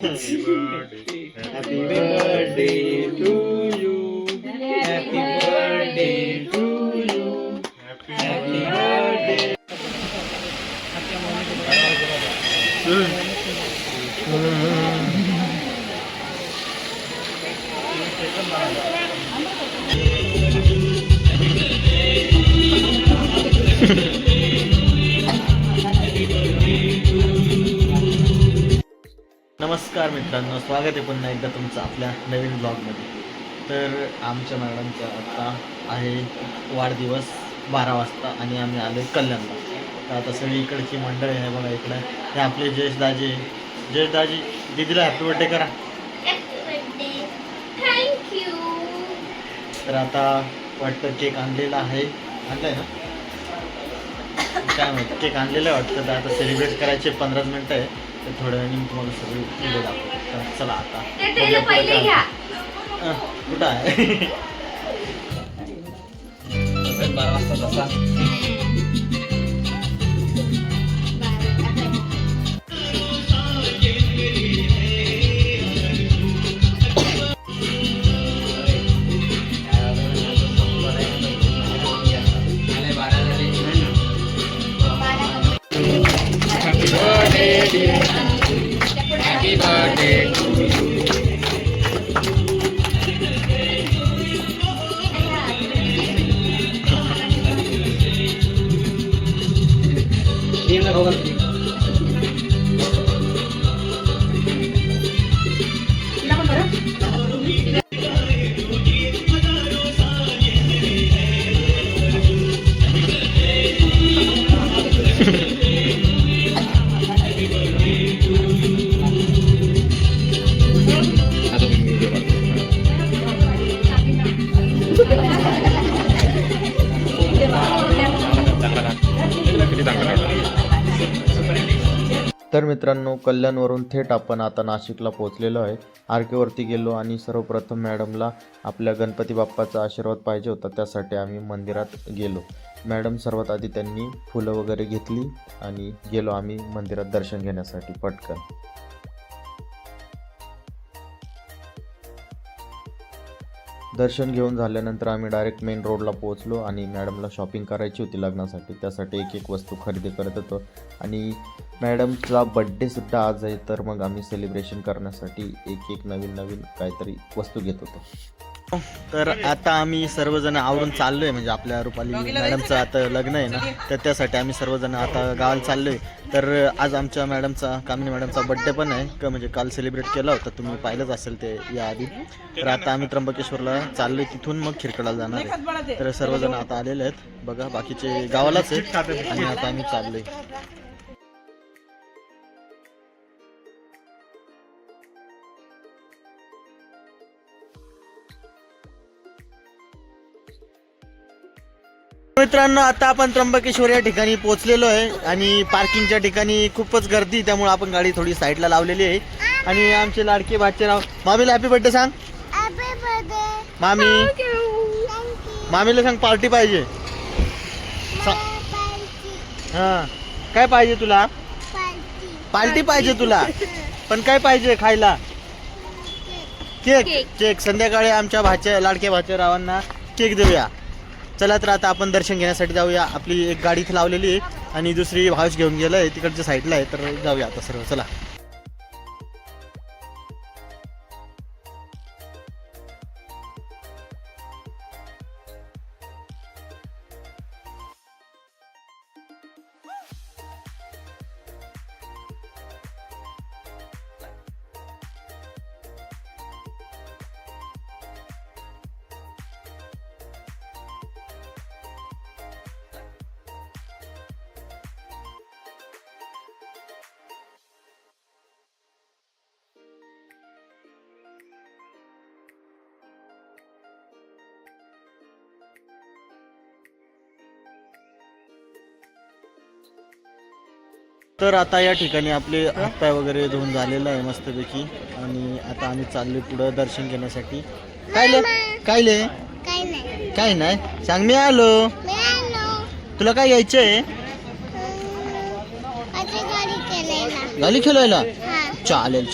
Happy birthday to you. Happy birthday to you. Happy birthday. नमस्कार मित्रांनो, स्वागत आहे पुन्हा एकदा तुमचं आपल्या नवीन ब्लॉगमध्ये. तर आमच्या मॅडमचा आता आहे वाढदिवस 12 वाजता आणि आम्ही आलो कल्याणला. तर आता सगळी इकडची मंडळी आहे बघा. इकडं हे आपले जयेशदाजी दीदीला हॅपी बर्थडे करा. थँक्यू. तर आता वाटतं केक आणलेला आहे, आणलाय ना काय माहिती, केक आणलेलं आहे वाटतं. तर आता सेलिब्रेट करायचे 15 मिनटं आहे. तर थोड्या वेळाने मी तुम्हाला सगळी व्हिडिओ दाखवतो. तर चला आता पहिले घ्या. कुठं आहे 12 वाजता तसा. Happy birthday to you. तर मित्रांनो, कल्याणवरून थेट आपण आता नाशिकला पोहोचलेलो आहे. आरकेवरती गेलो आणि सर्वप्रथम मॅडमला आपल्या गणपती बाप्पाचा आशीर्वाद पाहिजे होता, त्यासाठी आम्ही मंदिरात गेलो. मॅडम सर्वात आधी त्यांनी फुलं वगैरे घेतली आणि गेलो आम्ही मंदिरात दर्शन घेण्यासाठी पटकन. दर्शन घेऊन झाल्यानंतर आम्ही डायरेक्ट मेन रोडला पोहोचलो आणि मॅडमला शॉपिंग करायची होती लग्नासाठी. त्यासाठी एक एक वस्तू खरेदी करत होतो आणि मॅडमचा बड्डेसुद्धा आज आहे. तर मग आम्ही सेलिब्रेशन करण्यासाठी एक एक नवीन काहीतरी वस्तू घेत होतो. तर आता आम्ही सर्वजण आवरून चाललो आहे, म्हणजे आपल्या रुपाली मॅडमचं आता लग्न आहे ना, तर त्यासाठी आम्ही सर्वजण आता गावाला चाललो आहे. तर आज आमच्या मॅडमचा, कामिनी मॅडमचा बड्डे पण आहे म्हणजे काल सेलिब्रेट केला होता, तुम्ही पाहिलंच असेल ते याआधी. तर आता आम्ही त्र्यंबकेश्वरला चाललो आहे, तिथून मग खिरकडाला जाणार आहे. तर सर्वजण आता आलेले आहेत बघा, बाकीचे गावालाच आहेत आणि आता आम्ही चाललो आहे. मित्रांनो, आता आपण त्र्यंबकेश्वर या ठिकाणी पोहोचलेलो आहे आणि पार्किंगच्या ठिकाणी खूपच गर्दी, त्यामुळे आपण गाडी थोडी साईडला लावलेली आहे. आणि आमचे लाडके भाचे राव, मामीला हॅपी बर्थडे सांग. मामीला सांग पार्टी पाहिजे. हा, काय पाहिजे तुला? पार्टी पाहिजे तुला, पण काय पाहिजे खायला? केक. संध्याकाळी आमच्या लाडक्या भाच्या रावांना केक देऊया. चला, तर आता आपण दर्शन घेण्यासाठी जाऊया. आपली एक गाडी इथे लावलेली आहे आणि दुसरी भाऊस घेऊन गेलाय, तिकडच्या साईडला आहे. तर जाऊया आता सर्व, चला. तर आता या ठिकाणी आपले हातपाय वगैरे धुवून झालेलं आहे मस्तपैकी आणि आता आम्ही चाललोय पुढं दर्शन घेण्यासाठी. काय नाही सांग. मी आलो. तुला काय घ्यायचंय? गाडी खेळायला? चालेल.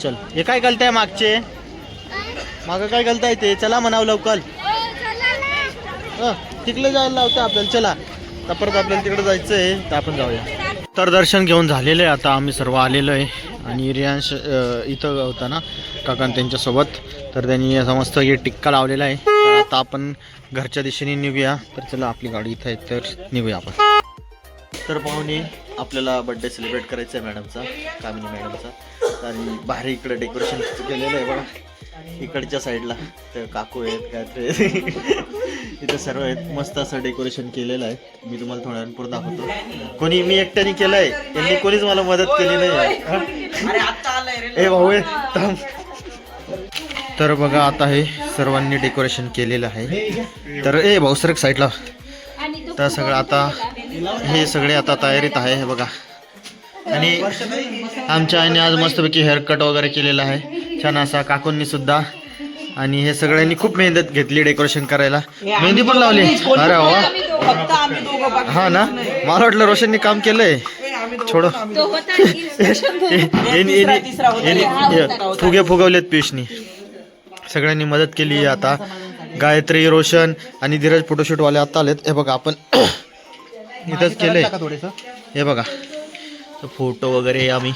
चल हे काय घालताय मागचे मागं काय घालताय ते चला म्हणावं लवकर तिकडे जायला लावतं आपल्याला चला तर परत आपल्याला तिकडे जायचं आहे तर आपण जाऊया. तर दर्शन घेऊन झालेलं आहे आता आम्ही सर्व आलेलो आहे आणि रियांश इथं होता ना काकां त्यांच्यासोबत तर त्यांनी असा मस्त हे टिक्का लावलेला आहे. तर आता आपण घरच्या दिशेने निघूया तर चला आपली गाडी इथं आहे तर निघूया आपण. तर पाहुणे आपल्याला बड्डे सेलिब्रेट करायचा आहे मॅडमचा कामिनी मॅडमचा आणि बाहेर इकडे डेकोरेशन केलेलं आहे बघा इकडच्या साईडला तर काकू आहेत काय इथं सर्व आहेत मस्त असं डेकोरेशन केलेलं आहे. मी तुम्हाला थोड्या वेळ पुढे दाखवतो. कोणी मी एकट्याने केलं आहे त्यांनी कोणीच मला मदत केली नाही. ए भाऊ थांब. तर बघा आता हे सर्वांनी डेकोरेशन केलेलं आहे तर ए भाऊ सर एक साईडला तर सगळं आता हे सगळे आता तयारीत आहे हे बघा आणि आमच्या आईने आज मस्तपैकी हेअरकट वगैरे केलेला आहे छान असा काकूंनी सुद्धा आणि हे सगळ्यांनी खूप मेहनत घेतली डेकोरेशन करायला मेहंदी पण लावली. अरे वा हा ना मला वाटलं रोशननी काम केलंय छोडो फुगे फुगवलेत पियुषनी सगळ्यांनी मदत केली. आता गायत्री रोशन आणि धीरज फोटोशूट वाले आता आलेत हे बघा आपण इथंच केलंय हे बघा फोटो वगैरे आम्ही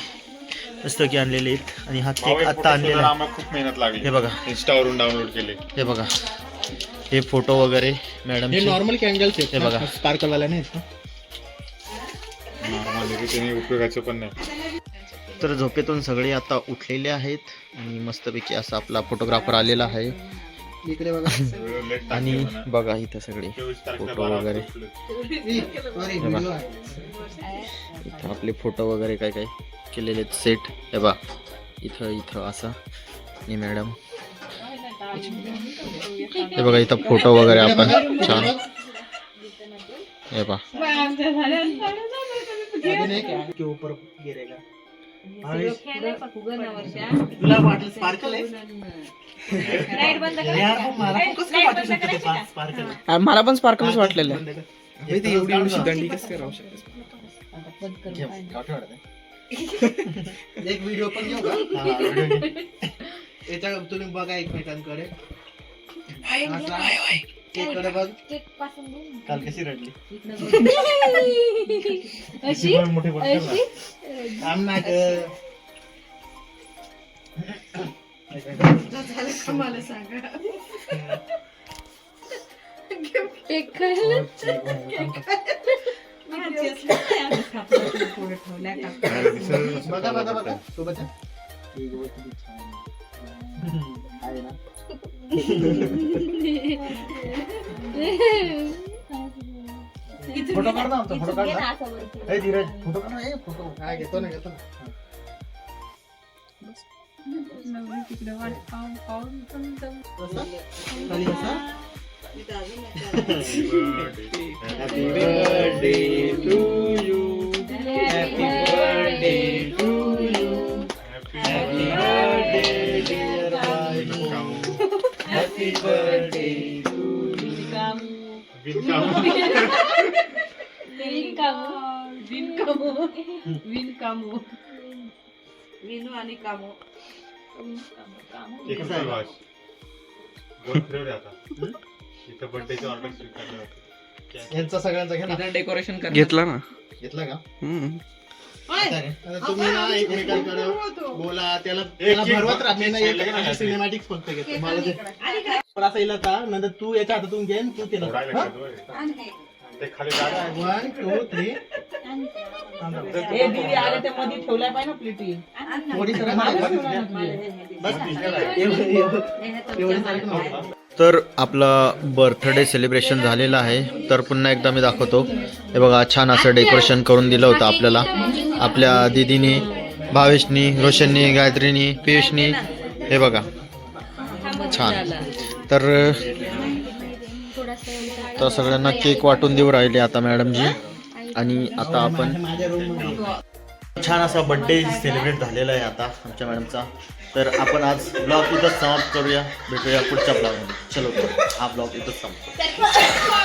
मस्त की आणलेले आहेत आणि हा केक आता आणलेला खूप मेहनत लागली हे बघा इंस्टावरून डाउनलोड केले हे बघा हे फोटो वगैरे मॅडम नॉर्मल कॅन्डल्स आहेत हे बघा स्पार्कल वाला नाही नॉर्मल उपयोगाचं पण नाही. तर झोपेतून सगळे आता उठलेले आहेत आणि मस्तपैकी असा आपला फोटोग्राफर आलेला आहे इकडे बघा आणि बघा इथं सगळे फोटो वगैरे इथं आपले फोटो वगैरे काय काय केलेले सेट हे बघा इथं इथं असं आणि मॅडम हे बघा इथं फोटो वगैरे आपण छान हे बघा ऊपर गिरेगा तुला वाटलं स्पार्कल आहे मला पण स्पार्कलच वाटलेलं एवढी एवढी दंडी कसं राहू शकते. एक व्हिडिओ पण घेऊ का याच्या तुम्ही बघा एकमेकांकडे बघ काल कशी रडली मला सांगा बघा बघा बघा सोबत आहे ना फोटो काढ ना आमचा फोटो काढ ना धीरज फोटो काढ ना फोटो हा घेतो ना खाली बसा. Happy birthday to you. Happy birthday to you. Happy birthday dear Bayu. Happy birthday to you. Vinu आणि कामो यांचा सगळ्यांचा घ्या ना डेकोरेशन घेतला ना घेतला का आता तुम्ही ना एकमेकांकडे बोला त्याला भरवत राहा सिनेमॅटिक फक्त घेतो मला ते पण असं येईल का नंतर तू याच्या हातातून घे तू त्याला 1 2 3 तर आपला बर्थडे सेलिब्रेशन झालेलं आहे तर पुन्हा एकदा मी दाखवतो हे बघा छान असं डेकोरेशन करून दिलं होतं आपल्याला आपल्या दीदीनी भावेशनी रोशननी गायत्रीनी पियुषनी हे बघा छान तर सगळ्यांना केक वाटून देऊ राहिले आता मॅडमजी आणि आता आपण छान असा बर्थडे सेलिब्रेट झालेला आहे आता आमच्या मॅडमचा तर आपण आज ब्लॉग इथंच समाप्त करूया भेटूया पुढच्या ब्लॉगमध्ये चलो हा ब्लॉग इथंच संपतो